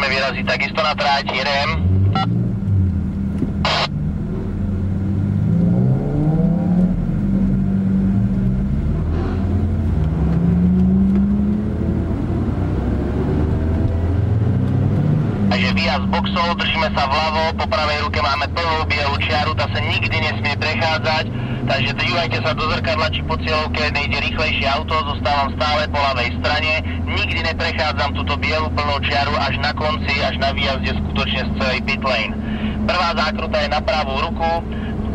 ideme vyraziť takisto na tráť, jedem. Takže výjazd z boxov, držíme sa vľavo, po pravej ruke máme plnú bielú čiaru, tá sa nikdy nesmie prechádzať, takže dívajte sa do zrkadla, či po cieľovke nejde rýchlejšie auto, zostávam stále po ľavej strane, nikdy neprechádzam túto bielu plnú čiaru až na konci, až na výjazde skutočne z celej pit lane. Prvá zákruta je na pravú ruku,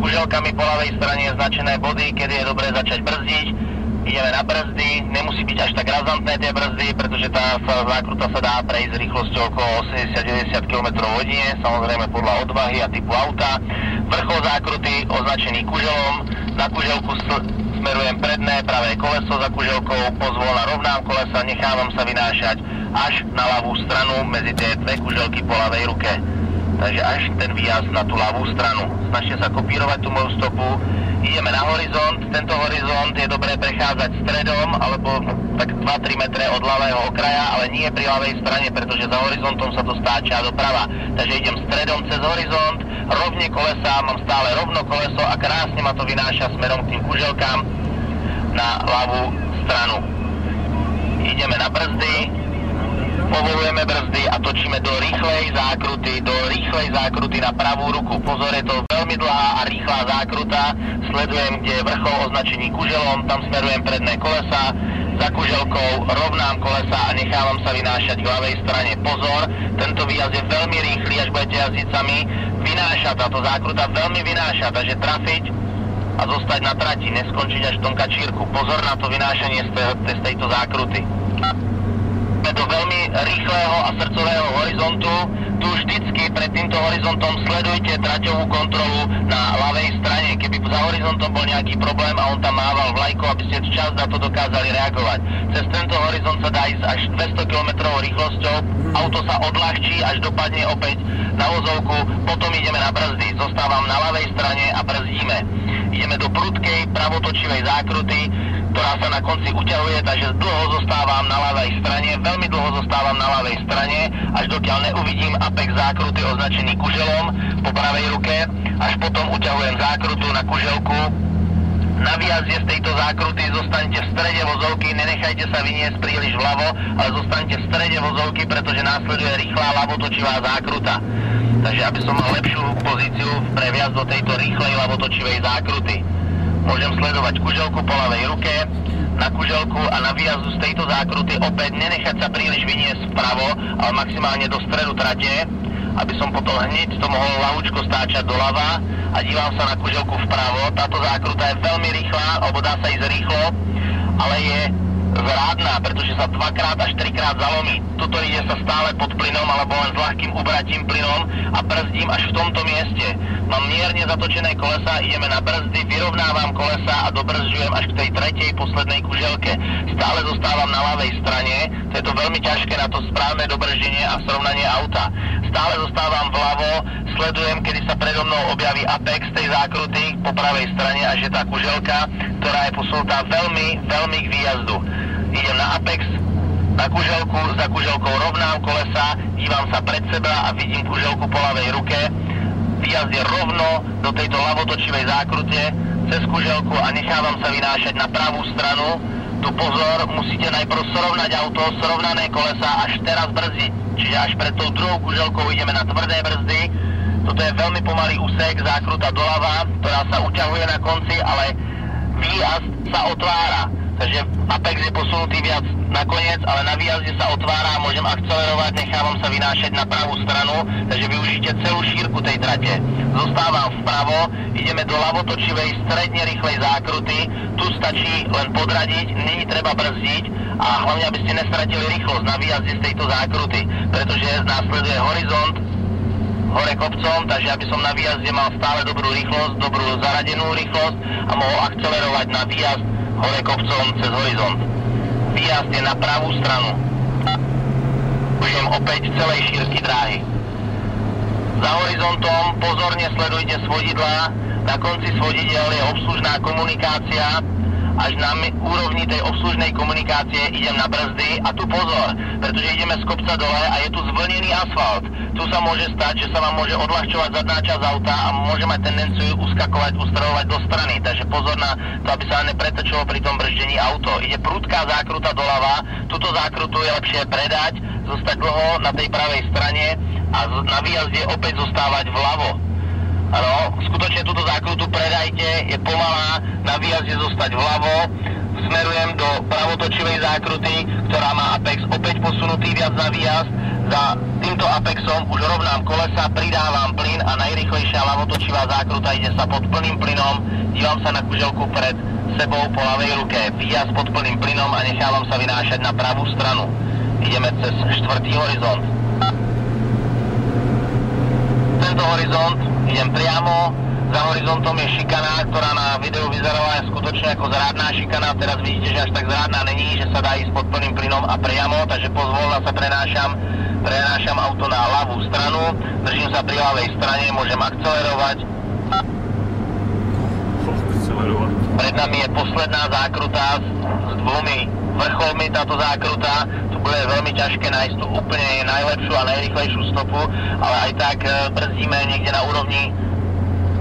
kuželkami po ľavej strane je značené body, kedy je dobré začať brzdiť. Ideme na brzdy, nemusí byť až tak razantné tie brzdy, pretože tá zákruta sa dá prejsť s rýchlosťou okolo 80-90 km/h, samozrejme podľa odvahy a typu auta. Vrchol zákruty označený kuželom, na kuželku smerujem predné, pravé koleso za kuželkou, pozvolna rovnám kolesa, nechávam sa vynášať až na ľavú stranu medzi tie dve kuželky po ľavej ruke. Takže až ten výjazd na tú ľavú stranu. Snažte sa kopírovať tú moju stopu. Ideme na horizont, tento horizont je dobré prechádzať stredom alebo tak 2-3 metre od ľavého okraja, ale nie pri ľavej strane, pretože za horizontom sa to stáča doprava. Takže idem stredom cez horizont, rovne kolesa, mám stále rovno koleso a krásne ma to vynáša smerom k tým kuželkám na ľavú stranu. Ideme na brzdy, povolujeme brzdy a točíme do rýchlej zákruty na pravú ruku. Pozor, je to veľmi dlhá a rýchla zákruta. Sledujem, kde je vrchol označený kuželom, tam smerujem predné kolesa, za kuželkou rovnám kolesa a nechávam sa vynášať k ľavej strane. Pozor, tento výjazd je veľmi rýchly, až budete jazdiť sami. Vynáša, táto zákruta veľmi vynáša, takže trafiť a zostať na trati, neskončiť až v tom kačírku. Pozor na to vynášanie z tejto zákruty. Do veľmi rýchleho a srdcového horizontu. Tu vždycky pred týmto horizontom sledujte traťovú kontrolu na ľavej strane. Keby za horizontom bol nejaký problém a on tam mával vlajkou, aby ste včas na to dokázali reagovať. Cez tento horizont sa dá ísť až 200 km rýchlosťou, auto sa odľahčí, až dopadne opäť na vozovku, potom ideme na brzdy. Zostávam na ľavej strane a brzdíme. Ideme do prudkej pravotočivej zákruty, ktorá sa na konci uťahuje, takže dlho zostávam na ľavej strane, veľmi dlho zostávam na ľavej strane, až dokiaľ neuvidím apex zákruty označený kuželom po pravej ruke, až potom uťahujem zákrutu na kuželku. Na výjazde z tejto zákruty zostaňte v strede vozovky, nenechajte sa vyniesť príliš vľavo, ale zostaňte v strede vozovky, pretože následuje rýchla ľavotočivá zákruta. Takže aby som mal lepšiu pozíciu pre vjazd do tejto rýchlej ľavotočivej zákruty. Môžem sledovať kuželku po ľavej ruke, na kuželku a na výjazdu z tejto zákruty opäť nenechať sa príliš vyniesť vpravo, ale maximálne do stredu trate, aby som potom hneď to mohol ľahúčko stáčať doľava a dívam sa na kuželku vpravo. Táto zákruta je veľmi rýchla, alebo dá sa ísť rýchlo, ale je zrádna, pretože sa 2-krát až 3-krát zalomí. Tuto ide sa stále pod plynom alebo len s ľahkým ubratím plynom a brzdím až v tomto mieste. Mám mierne zatočené kolesa, ideme na brzdy, vyrovnávam kolesa a dobrzďujem až k tej tretej poslednej kuželke. Stále zostávam na ľavej strane, to je to veľmi ťažké na to správne dobrzdenie a srovnanie auta. Stále zostávam vľavo, sledujem, kedy sa predo mnou objaví apex tej zákruty po pravej strane, až je tá kuželka, ktorá je posunutá veľmi, veľmi k výjazdu. Idem na apex, na kuželku, za kuželkou rovnám kolesa, dívam sa pred seba a vidím kuželku po ľavej ruke. Výjazd je rovno do tejto ľavotočivej zákrute cez kuželku a nechávam sa vynášať na pravú stranu. Tu pozor, musíte najprv srovnať auto, srovnané kolesa, až teraz brzdiť. Čiže až pred tou druhou kuželkou ideme na tvrdé brzdy. Toto je veľmi pomalý úsek, zákruta doľava, ktorá sa uťahuje na konci, ale výjazd sa otvára. Takže apex je posunutý viac nakoniec, ale na výjazde sa otvára, môžem akcelerovať, nechávam sa vynášať na pravú stranu, takže využite celú šírku tej trate. Zostávam vpravo, ideme do ľavotočivej stredne rýchlej zákruty, tu stačí len podradiť, není treba brzdiť a hlavne, aby ste nestratili rýchlosť na výjazde z tejto zákruty, pretože následuje horizont hore kopcom, takže aby som na výjazde mal stále dobrú rýchlosť, dobrú zaradenú rýchlosť a mohol akcelerovať na výjazd hore kopcom cez horizont. Výjazd je na pravú stranu. Užijem opäť celej šírky dráhy. Za horizontom pozorne sledujte svodidlá. Na konci svodidel je obslužná komunikácia až na úrovni tej obslužnej komunikácie idem na brzdy a tu pozor, pretože ideme z kopca dole a je tu zvlnený asfalt. Tu sa môže stať, že sa vám môže odľahčovať zadná časť auta a môže mať tendenciu uskakovať, ustreľovať do strany. Takže pozor na to, aby sa nepretočilo pri tom brzdení auto. Ide prudká zákruta doľava, túto zákrutu je lepšie predať, zostať dlho na tej pravej strane a na výjazde opäť zostávať vľavo. Áno, skutočne túto zákrutu predajte, je pomalá, na výjazde zostať vľavo, smerujem do pravotočivej zákruty, ktorá má apex opäť posunutý viac na výjazd. Za týmto apexom už rovnám kolesa, pridávam plyn a najrýchlejšia ľavotočivá zákruta ide sa pod plným plynom, dívam sa na kuželku pred sebou po ľavej ruke, výjazd pod plným plynom a nechávam sa vynášať na pravú stranu. Ideme cez štvrtý horizont. Tento horizont idem priamo, za horizontom je šikana, ktorá na videu vyzerala skutočne ako zrádná šikana, teraz vidíte, že až tak zrádna není, že sa dá ísť pod plným plynom a priamo, takže pozvolna sa prenášam auto na ľavú stranu, držím sa pri ľavej strane, môžem akcelerovať. Pred nami je posledná zákruta s dvomi vrcholmi táto zákruta, tu bude veľmi ťažké nájsť tú úplne najlepšiu a najrýchlejšiu stopu, ale aj tak brzdíme niekde na úrovni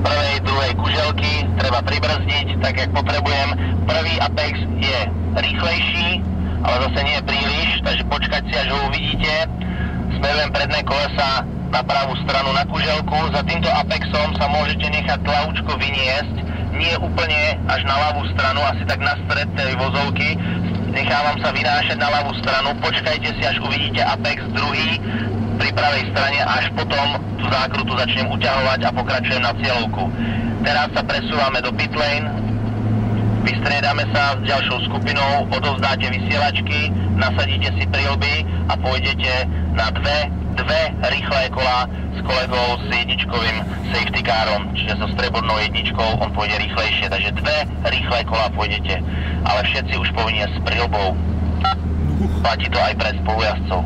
prvej, druhej kuželky, treba pribrzdiť tak, jak potrebujem. Prvý apex je rýchlejší, ale zase nie je príliš, takže počkať si, až ho uvidíte. Smerujem predné kolesa na pravú stranu na kuželku, za týmto apexom sa môžete nechať tlahučko vyniesť, nie úplne až na ľavú stranu, asi tak na stred tej vozovky. Nechávam sa vynášať na ľavú stranu, počkajte si, až uvidíte apex druhý pri pravej strane, až potom tú zákrutu začnem uťahovať a pokračujem na cieľovku. Teraz sa presúvame do pit lane, vystriedame sa s ďalšou skupinou, odovzdáte vysielačky, nasadíte si prilby a pôjdete na dve rýchle kola s kolegou s jedničkovým safety carom, čiže so striebornou jedničkou on pôjde rýchlejšie, takže dve rýchle kola pôjdete, ale všetci už povinne s prilbou. Platí to aj pre spolujazdcov.